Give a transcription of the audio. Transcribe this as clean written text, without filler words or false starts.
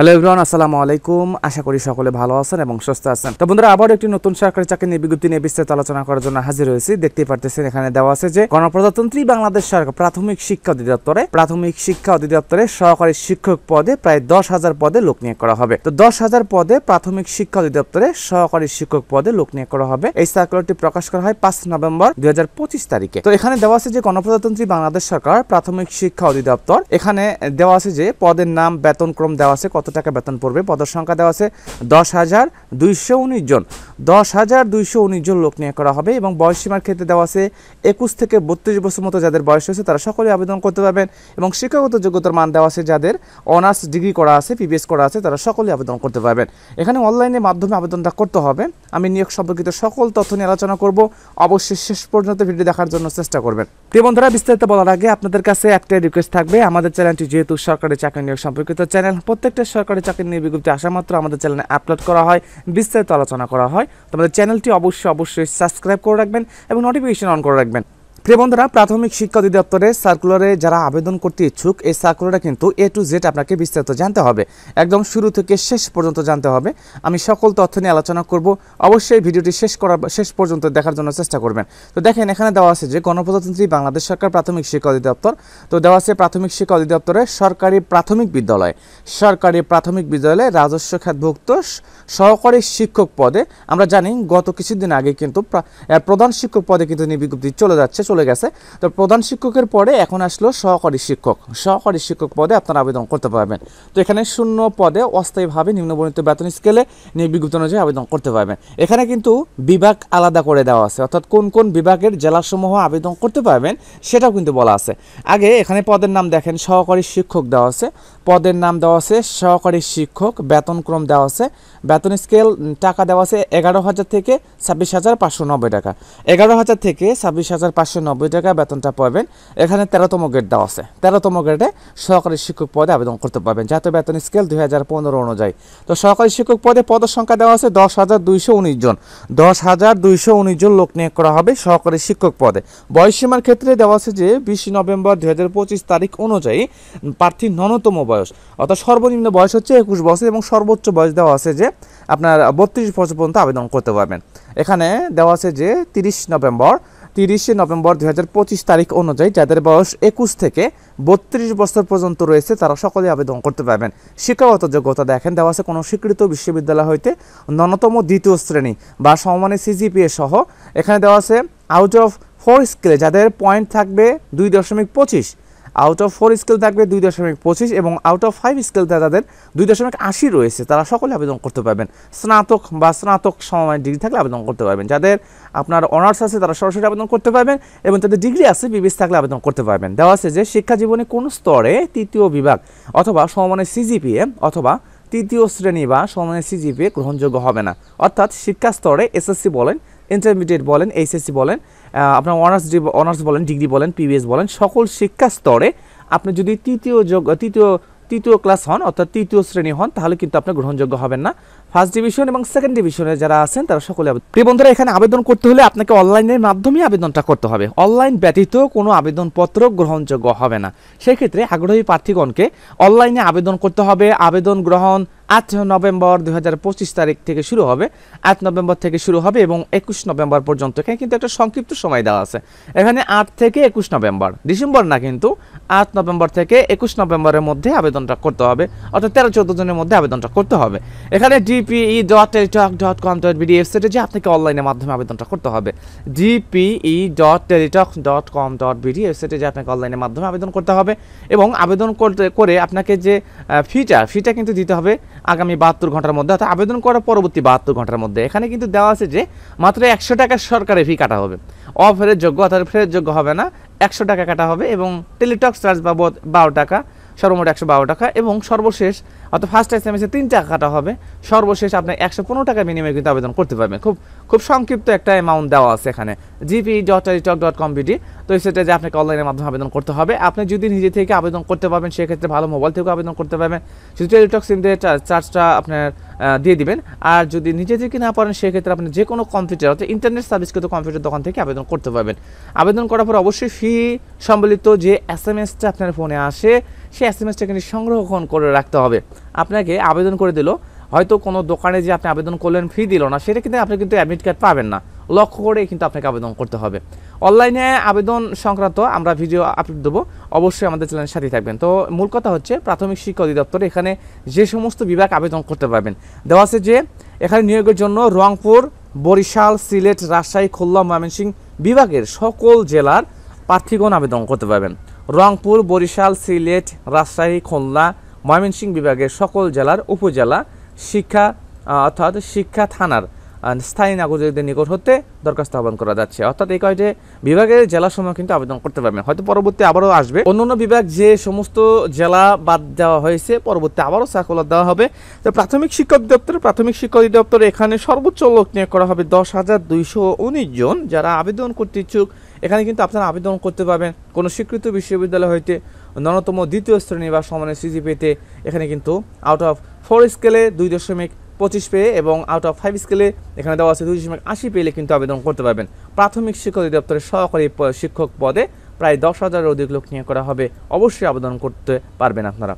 Hello everyone, আসসালামু আলাইকুম। আশা করি সকলে ভালো আছেন এবং সুস্থ আছেন। তো বন্ধুরা, আবার একটি নতুন সরকারি চাকরি নিয়ে বিজ্ঞপ্তি নিয়ে বিস্তারিত আলোচনা করার জন্য হাজির হয়েছি। দেখতেই পারতেছেন এখানে দেওয়া আছে যে গণপ্রজাতন্ত্রী বাংলাদেশ সরকার প্রাথমিক শিক্ষা অধিদপ্তরে সহকারী শিক্ষক পদে প্রায় 10,000 পদে লোক নিয়োগ করা হবে। তো 10,000 পদে প্রাথমিক শিক্ষা অধিদপ্তরে সহকারী শিক্ষক পদে লোক নিয়োগ করা হবে। এই সার্কুলারটি প্রকাশ করা হয় 5 নভেম্বর 2025 তারিখে। তো এখানে দেওয়া আছে যে গণপ্রজাতন্ত্রী বাংলাদেশ সরকার প্রাথমিক শিক্ষা অধিদপ্তর, এখানে দেওয়া আছে যে পদের নাম, বেতনক্রম দেওয়া আছে, কত টাকা বেতন পড়বে, পদের সংখ্যা দেওয়া আছে 10,219 জন। 10,219 জন লোক নিয়োগ করা হবে এবং বয়সসীমার ক্ষেত্রে দেওয়া আছে 21 থেকে 32 বছর মতো যাদের বয়স হয়েছে তারা সকলে আবেদন করতে পারবেন এবং শিক্ষাগত যোগ্যতার মান দেওয়া আছে যাদের অনার্স ডিগ্রি করা আছে, পিবিএস করা আছে, তারা সকলে আবেদন করতে পারবেন। এখানে অনলাইনের মাধ্যমে আবেদনটা করতে হবে। আমি নিয়োগ সম্পর্কিত সকল তথ্য নিয়ে আলোচনা করব, অবশ্যই শেষ পর্যন্ত ভিডিও দেখার জন্য চেষ্টা করবেন। প্রিয় বন্ধুরা, বিস্তারিত বলার আগে আপনাদের কাছে একটাই রিকোয়েস্ট থাকবে, আমাদের চ্যানেলটি যেহেতু সরকারি চাকরি নিয়োগ সম্পর্কিত চ্যানেল, প্রত্যেকটা সরকারি চাকরি নিয়ে বিজ্ঞপ্তি আসা মাত্র আমাদের চ্যানেলে আপলোড করা হয়, বিস্তারিত আলোচনা করা হয়। তো আমাদের চ্যানেলটি অবশ্যই সাবস্ক্রাইব করে রাখবেন এবং নোটিফিকেশন অন করে রাখবেন। প্রিয় বন্ধুরা, প্রাথমিক শিক্ষা অধিদপ্তরের সার্কুলারে যারা আবেদন করতে ইচ্ছুক, এই সার্কুলারটা কিন্তু A to Z আপনাকে বিস্তারিত জানতে হবে, একদম শুরু থেকে শেষ পর্যন্ত জানতে হবে। আমি সকল তথ্য নিয়ে আলোচনা করব, অবশ্যই ভিডিওটি শেষ পর্যন্ত দেখার জন্য চেষ্টা করবেন। তো দেখেন, এখানে দেওয়া আছে যে গণপ্রজাতন্ত্রী বাংলাদেশ সরকার প্রাথমিক শিক্ষা অধিদপ্তর। তো দেওয়া আছে প্রাথমিক শিক্ষা অধিদপ্তরে সরকারি প্রাথমিক বিদ্যালয়ে রাজস্ব খাতভুক্ত সহকারী শিক্ষক পদে, আমরা জানি গত কিছুদিন আগে কিন্তু প্রধান শিক্ষক পদে কিন্তু বিজ্ঞপ্তি চলে গেছে। তো প্রধান শিক্ষকের পরে এখন আসলো সহকারী শিক্ষক পদে আপনারা আবেদন করতে পারবেন। তো এখানে 0 পদে অস্থায়ীভাবে নিম্নবর্ণিত বেতন স্কেলে নিয়োগ বিজ্ঞপ্তি অনুযায়ী আবেদন করতে পারবেন। এখানে কিন্তু বিভাগ আলাদা করে দেওয়া আছে, অর্থাৎ কোন কোন বিভাগের জেলাসমূহ আবেদন করতে পারবেন সেটাও কিন্তু বলা আছে। আগে এখানে পদের নাম দেখেন, সহকারী শিক্ষক দেওয়া আছে, পদের নাম দেওয়া আছে সহকারী শিক্ষক, বেতনক্রম দেওয়া আছে, বেতন স্কেল টাকা দেওয়া আছে 11,000 থেকে 26,590 টাকা, 11,000 থেকে 26,590 টাকা বেতনটা পাবেন। এখানে 13তম গ্রেড দেওয়া আছে, 13তম গ্রেডে সহকারী শিক্ষক পদে আবেদন করতে পারবেন, জাতীয় বেতন স্কেল 2015 অনুযায়ী। তো সহকারী শিক্ষক পদে পদের সংখ্যা দেওয়া আছে 10,219 জন। 10,219 জন লোক নিয়োগ করা হবে সহকারী শিক্ষক পদে। বয়সসীমার ক্ষেত্রে দেওয়া আছে যে 20 নভেম্বর 2025 তারিখ অনুযায়ী প্রার্থীর ন্যূনতম বয়স, অর্থাৎ সর্বনিম্ন বয়স হচ্ছে 21 বছর এবং সর্বোচ্চ বয়স দেওয়া আছে যে আপনার 32 বছর পর্যন্ত আবেদন করতে পারবেন। এখানে দেওয়া আছে যে 30 নভেম্বর 2025 তারিখ অনুযায়ী যাদের বয়স 21 থেকে 32 বছর পর্যন্ত রয়েছে তারা সকলে আবেদন করতে পারবেন। শিক্ষাগত যোগ্যতা দেখেন, দেওয়া আছে কোনো স্বীকৃত বিশ্ববিদ্যালয় হইতে ন্যূনতম 2য় শ্রেণী বা সমমানের সিজিপিএ সহ। এখানে দেওয়া আছে আউট অফ 4 স্কেলে যাদের পয়েন্ট থাকবে 2.25, আউট অফ 4 স্কেল থাকবে 2.25 এবং আউট অফ 5 স্কেল যাদের 2.80 রয়েছে তারা সকলে আবেদন করতে পারবেন। স্নাতক সমমানের ডিগ্রি থাকলে আবেদন করতে পারবেন। যাদের আপনার অনার্স আছে তারা সরাসরি আবেদন করতে পারবেন এবং যাদের ডিগ্রি আছে বিবিএস থাকলে আবেদন করতে পারবেন। দেওয়া আছে যে শিক্ষা জীবনে কোন স্তরে 3য় বিভাগ অথবা সমমানের সিজিপিএ অথবা 3য় শ্রেণী বা সমমানের সিজিপিএ গ্রহণযোগ্য হবে না, অর্থাৎ শিক্ষা স্তরে এসএসসি বলেন, ইন্টারমিডিয়েট বলেন, এইচএসসি বলেন, আপনার অনার্স বলেন, ডিগ্রি বলেন, পিবিএস বলেন, সকল শিক্ষা স্তরে আপনি যদি তৃতীয় ক্লাস হন অর্থাৎ 3য় শ্রেণী হন তাহলে কিন্তু আপনি গ্রহণযোগ্য হবেন না। ফার্স্ট ডিভিশন এবং সেকেন্ড ডিভিশনে যারা আছেন তারা সকলে। প্রিয় বন্ধুরা, এখানে আবেদন করতে হলে আপনাকে অনলাইনের মাধ্যমে আবেদনটা করতে হবে, অনলাইন ব্যতীত কোনো আবেদনপত্র গ্রহণযোগ্য হবে না। সেই ক্ষেত্রে আগ্রহী প্রার্থীগণকে অনলাইনে আবেদন করতে হবে। আবেদন গ্রহণ 8 নভেম্বর 2025 তারিখ থেকে শুরু হবে, 8 নভেম্বর থেকে শুরু হবে এবং 21 নভেম্বর পর্যন্ত। এখানে কিন্তু একটা সংক্ষিপ্ত সময় দেওয়া আছে, এখানে 8 থেকে 21 নভেম্বর, ডিসেম্বর না, কিন্তু 8 নভেম্বর থেকে 21 নভেম্বরের মধ্যে আবেদনটা করতে হবে, অর্থাৎ 13-14 জনের মধ্যে আবেদনটা করতে হবে। এখানে dpe.teletalk.com.bd ওয়েবসাইটে যে আপনাকে অনলাইনের মাধ্যমে আবেদনটা করতে হবে, dpe.teletalk.com.bd ওয়েবসাইটে যে আপনাকে অনলাইনের মাধ্যমে আবেদন করতে হবে এবং আবেদন করে আপনাকে যে ফিটা কিন্তু দিতে হবে আগামী 72 ঘন্টার মধ্যে, অর্থাৎ আবেদন করার পরবর্তী 72 ঘন্টার মধ্যে। এখানে কিন্তু দেওয়া আছে যে মাত্র 100 টাকা সরকারি ফি কাটা হবে, অফেরের যোগ্য অর্থাৎ ফেরত যোগ্য হবে না, 100 টাকা কাটা হবে এবং টেলিটক চার্জ বাবদ 12 টাকা, সর্বমোট 112 টাকা এবং সর্বশেষ অর্থাৎ ফার্স্ট এসএমএসে 3 টাকা কাটা হবে, সর্বশেষ আপনি 115 টাকা বিনিময়ে কিন্তু আবেদন করতে পারবেন। খুব সংক্ষিপ্ত একটা অ্যামাউন্ট দেওয়া আছে এখানে, gp.teletalk.com.bd। তো সেটা যে আপনাকে অনলাইনের মাধ্যমে আবেদন করতে হবে। আপনি যদি নিজে থেকে আবেদন করতে পারবেন সেক্ষেত্রে ভালো, মোবাইল থেকেও আবেদন করতে পারবেন। শুধু টেলিটক সিম দিয়ে চার্জটা আপনার দিয়ে দিবেন। আর যদি নিজে থেকে না পারেন সেক্ষেত্রে আপনি যে কোনো কম্পিউটার অর্থাৎ ইন্টারনেট সার্ভিসকৃত কম্পিউটার দোকান থেকে আবেদন করতে পারবেন। আবেদন করার পর অবশ্যই ফি সম্বলিত যে SMS-টা আপনার ফোনে আসে সেই SMS-টা কিন্তু সংরক্ষণ করে রাখতে হবে। আপনাকে আবেদন করে দিল, হয়তো কোনো দোকানে যে আপনি আবেদন করলেন ফি দিল না, সেটা কিন্তু আপনি কিন্তু অ্যাডমিট কার্ড পাবেন না, লক্ষ্য করে কিন্তু আপনাকে আবেদন করতে হবে। অনলাইনে আবেদন সংক্রান্ত আমরা ভিডিও আপলোড দেবো, অবশ্যই আমাদের চ্যানেলের সাথে থাকবেন। তো মূল কথা হচ্ছে প্রাথমিক শিক্ষা অধিদপ্তর এখানে যে সমস্ত বিভাগ আবেদন করতে পারবেন দেওয়া আছে যে এখানে নিয়োগের জন্য রংপুর, বরিশাল, সিলেট, রাজশাহী, খুলনা, ময়মনসিংহ বিভাগের সকল জেলার প্রার্থীগণ আবেদন করতে পারবেন। রংপুর, বরিশাল, সিলেট, রাজশাহী, খুলনা, ময়মনসিংহ বিভাগের সকল জেলার উপজেলা শিক্ষা অর্থাৎ শিক্ষা থানার স্থায়ী নাগরিকদের নিকট হতে দরখাস্ত আহ্বান করা যাচ্ছে। অর্থাৎ এই কয়টি বিভাগের জেলাসমূহ কিন্তু আবেদন করতে পারবেন। হয়তো পরবর্তী আবারও আসবে অন্যান্য বিভাগ যে সমস্ত জেলা বাদ দেওয়া হয়েছে, পরবর্তী আবারও সার্কুলার দেওয়া হবে। তো প্রাথমিক শিক্ষা অধিদপ্তর এখানে সর্বোচ্চ লোক নিয়োগ করা হবে 10,219 জন যারা আবেদন করতে ইচ্ছুক। এখানে কিন্তু আপনারা আবেদন করতে পারবেন কোনো স্বীকৃত বিশ্ববিদ্যালয় হইতে ন্যূনতম 2য় শ্রেণী বা সমানের সিজিপিএতে এখানে কিন্তু আউট অফ 4 স্কেলে 2.25 পেয়ে এবং আউট অফ 5 স্কেলে এখানে দেওয়া আছে 2.80 পেলে কিন্তু আবেদন করতে পারবেন। প্রাথমিক শিক্ষা অধিদপ্তরের সহকারী শিক্ষক পদে প্রায় 10,000-এর অধিক লোক নিয়োগ করা হবে। অবশ্যই আবেদন করতে পারবেন আপনারা।